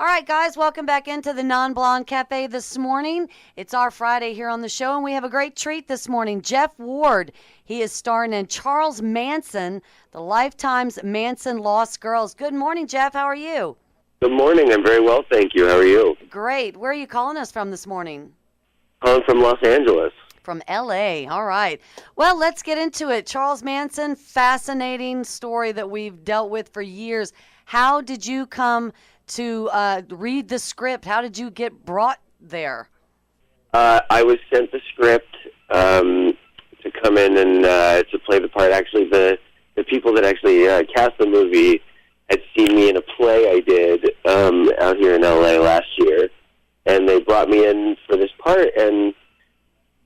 All right, guys, welcome back into the Non-Blonde Cafe this morning. It's our Friday here on the show, and we have a great treat this morning. Jeff Ward, he is starring in Charles Manson, the Lifetime's Manson Lost Girls. Good morning, Jeff. How are you? Good morning. I'm very well, thank you. How are you? Great. Where are you calling us from this morning? Calling from Los Angeles. From L.A. All right. Well, let's get into it. Charles Manson, fascinating story that we've dealt with for years. How did you come to read the script? How did you get brought there? I was sent the script to come in and to play the part. Actually, the people that actually cast the movie had seen me in a play I did out here in L.A. last year, and they brought me in for this part, and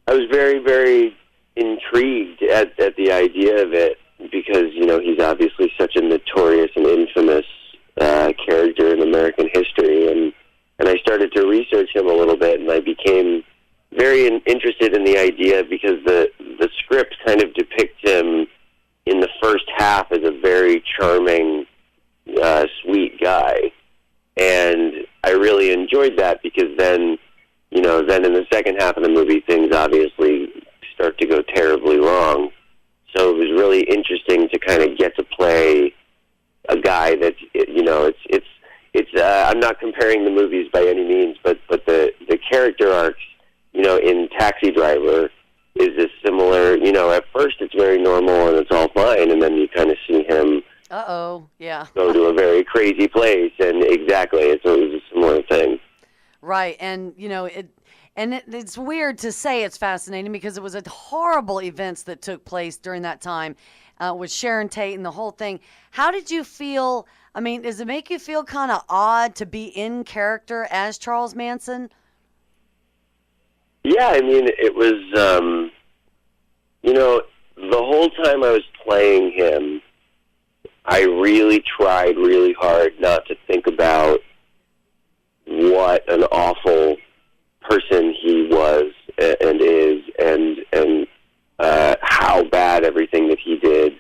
I was very, very intrigued at the idea of it because, you know, he's obviously such a notorious and infamous character in American history, and I started to research him a little bit, and I became very interested in the idea because the script kind of depicts him in the first half as a very charming, sweet guy, and I really enjoyed that because then in the second half of the movie, things obviously start to go terribly wrong. So it was really interesting to kind of get to play a guy that, I'm not comparing the movies by any means, but the character arcs, in Taxi Driver is a similar, at first it's very normal and it's all fine, and then you kind of see him go to a very crazy place, and exactly, so it was a similar thing. Right, and it's weird to say it's fascinating because it was a horrible events that took place during that time with Sharon Tate and the whole thing. How did you feel? I mean, does it make you feel kind of odd to be in character as Charles Manson? Yeah, I mean, it was, the whole time I was playing him, I really tried really hard not to think about what an awful person he was and is, and how bad everything that he did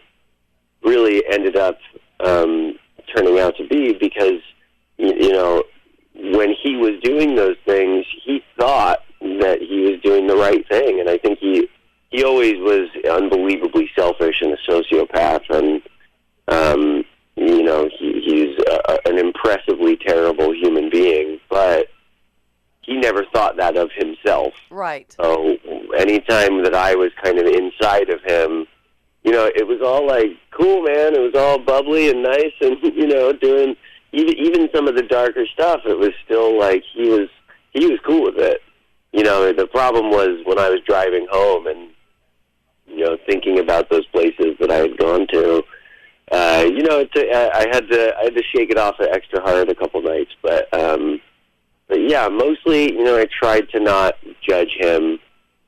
really ended up turning out to be, because when he was doing those things, he thought that he was doing the right thing, and I think he always was unbelievably selfish and a sociopath, and he's an impressively terrible human being, but he never thought that of himself. Right. So anytime that I was kind of inside of him, it was all like, cool, man. It was all bubbly and nice, and doing even some of the darker stuff. It was still like he was cool with it. The problem was when I was driving home and thinking about those places that I had gone to. I had to shake it off extra hard a couple nights, but yeah, mostly, I tried to not judge him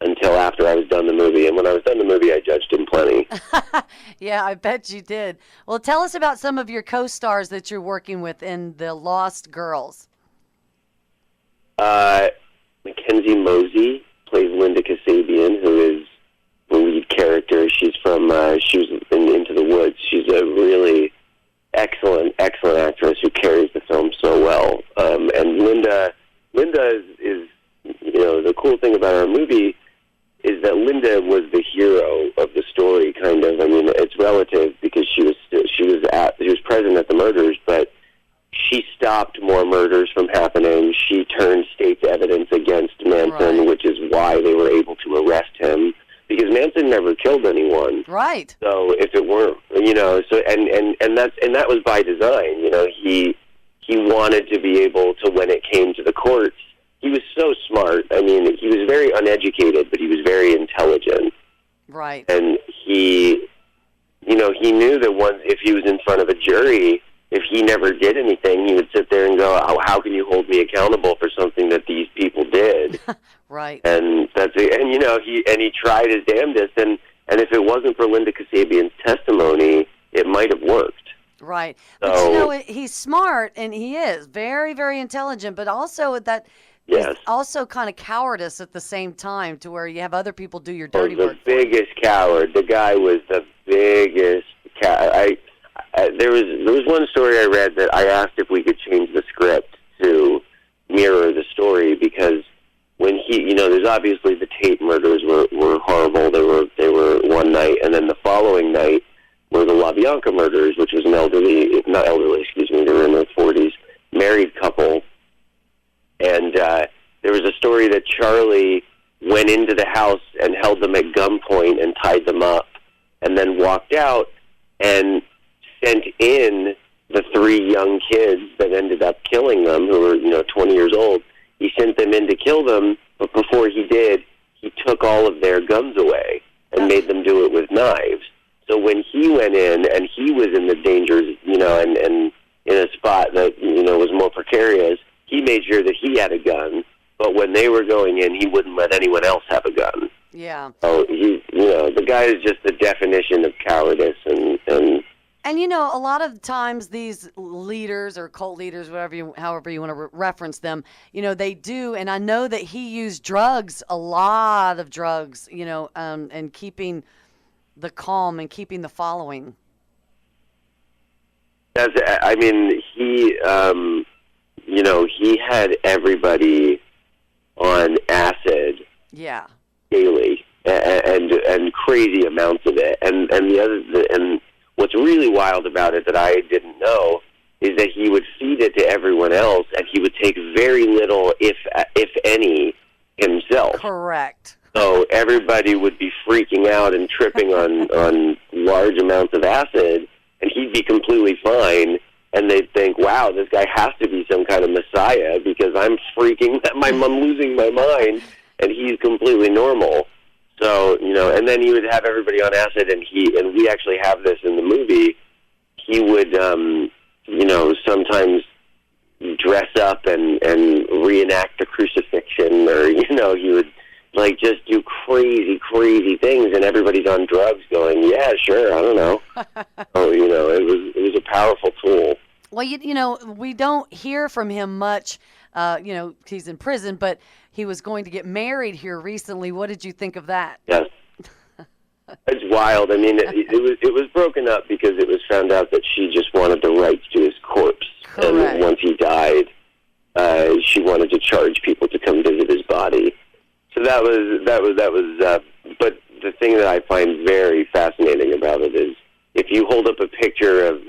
until after I was done the movie, and when I was done the movie, I judged him plenty. Yeah, I bet you did. Well, tell us about some of your co-stars that you're working with in The Lost Girls. Mackenzie Mosey plays Linda Kasabian, who is the lead character. She's from she was in Into the Woods. She's a really excellent actress who carries the film so well. And Linda is the cool thing about our movie is that Linda was the hero of the story, kind of. I mean, it's relative because she was present at the murders, but she stopped more murders from happening. She turned state's evidence against Manson, right, which is why they were able to arrest him, because Manson never killed anyone. Right. So if it weren't, and that was by design. He wanted to be able to, when it came to the courts, he was so smart. I mean, he was very uneducated, but he was very intelligent. Right. And he knew that once, if he was in front of a jury, if he never did anything, he would sit there and go, how can you hold me accountable for something that these people did? Right. And that's it. And he tried his damnedest, and if it wasn't for Linda Kasabian's testimony, it might have worked. Right. So, but he's smart, and he is very, very intelligent, but also that yes, he's also kind of cowardice at the same time, to where you have other people do your dirty the work. biggest coward. The guy was the biggest coward. There was one story I read that I asked if we could change the script to there's obviously the Tate murders were horrible. They were one night, and then the following night were the LaBianca murders, which was an not elderly, excuse me, they were in their 40s, married couple. And there was a story that Charlie went into the house and held them at gunpoint and tied them up, and then walked out and sent in the 3 young kids that ended up killing them, who were 20 years old. He sent them in to kill them, but before he did, he took all of their guns away and made them do it with knives. So when he went in and he was in the dangers, and in a spot that was more precarious, he made sure that he had a gun. But when they were going in, he wouldn't let anyone else have a gun. Yeah. So the guy is just the definition of cowardice, and a lot of times these leaders or cult leaders, however you want to reference them, they do, and I know that he used drugs, a lot of drugs, and keeping the calm and keeping the following. He had everybody on acid. Yeah. Daily, and crazy amounts of it, and what's really wild about it that I didn't know is that he would feed it to everyone else, and he would take very little, if any, himself. Correct. So everybody would be freaking out and tripping on large amounts of acid, and he'd be completely fine. And they'd think, wow, this guy has to be some kind of messiah because I'm losing my mind, and he's completely normal. So, and then he would have everybody on acid, and we actually have this in the movie. He would, sometimes dress up and reenact the crucifixion, or, he would, just do crazy, crazy things, and everybody's on drugs going, yeah, sure, I don't know. It was a powerful tool. Well, we don't hear from him much. He's in prison, but he was going to get married here recently. What did you think of that? Yes. It's wild. I mean, it was broken up because it was found out that she just wanted the rights to his corpse. Correct. And once he died, she wanted to charge people to come visit his body. So that was. But the thing that I find very fascinating about it is, if you hold up a picture of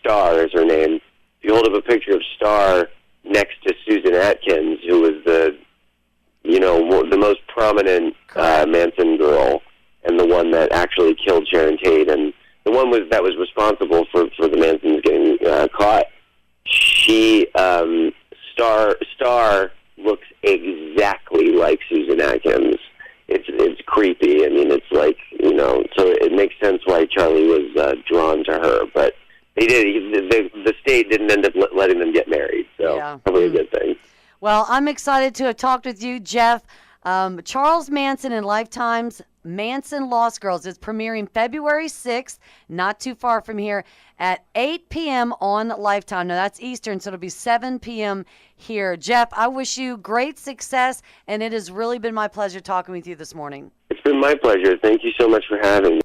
Star, is her name, if you hold up a picture of Star next to Susan Atkins, who was the most prominent Manson girl, and the one that actually killed Sharon Tate, and the one that was responsible for the Mansons getting caught, she, Star looks exactly like Susan Atkins. It's creepy. I mean, it's like, so it makes sense why Charlie was drawn to her. But the state didn't end up letting them get married, so probably a good thing. Well, I'm excited to have talked with you, Jeff. Charles Manson and Lifetime's Manson Lost Girls is premiering February 6th, not too far from here, at 8 p.m. on Lifetime. Now, that's Eastern, so it'll be 7 p.m. here. Jeff, I wish you great success, and it has really been my pleasure talking with you this morning. It's been my pleasure. Thank you so much for having me.